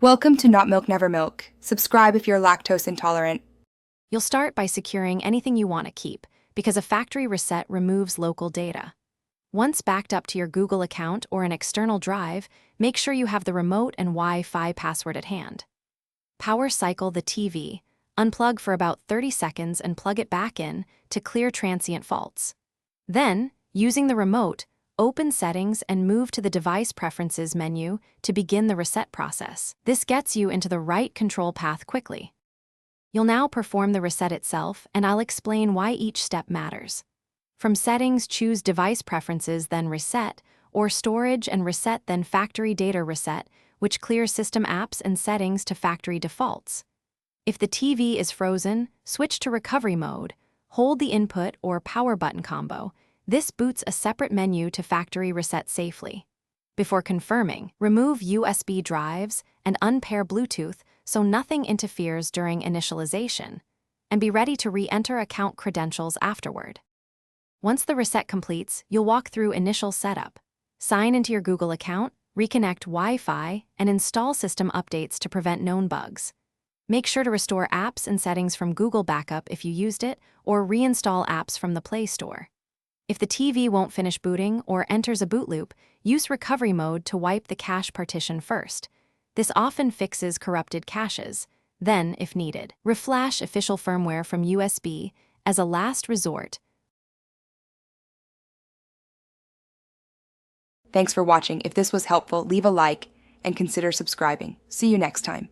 Welcome to Not Milk Never Milk. Subscribe if you're lactose intolerant. You'll start by securing anything you want to keep, because a factory reset removes local data. Once backed up to your Google account or an external drive, make sure you have the remote and Wi-Fi password at hand. Power cycle the TV, unplug for about 30 seconds and plug it back in to clear transient faults. Then, using the remote, open Settings and move to the Device Preferences menu to begin the reset process. This gets you into the right control path quickly. You'll now perform the reset itself, and I'll explain why each step matters. From Settings, choose Device Preferences, then Reset, or Storage and Reset, then Factory Data Reset, which clears system apps and settings to factory defaults. If the TV is frozen, switch to Recovery Mode, hold the Input or Power button combo. This boots a separate menu to factory reset safely. Before confirming, remove USB drives and unpair Bluetooth so nothing interferes during initialization, and be ready to re-enter account credentials afterward. Once the reset completes, you'll walk through initial setup. Sign into your Google account, reconnect Wi-Fi, and install system updates to prevent known bugs. Make sure to restore apps and settings from Google Backup if you used it, or reinstall apps from the Play Store. If the TV won't finish booting or enters a boot loop, use Recovery Mode to wipe the cache partition first. This often fixes corrupted caches. Then, if needed, reflash official firmware from USB as a last resort. Thanks for watching. If this was helpful, leave a like and consider subscribing. See you next time.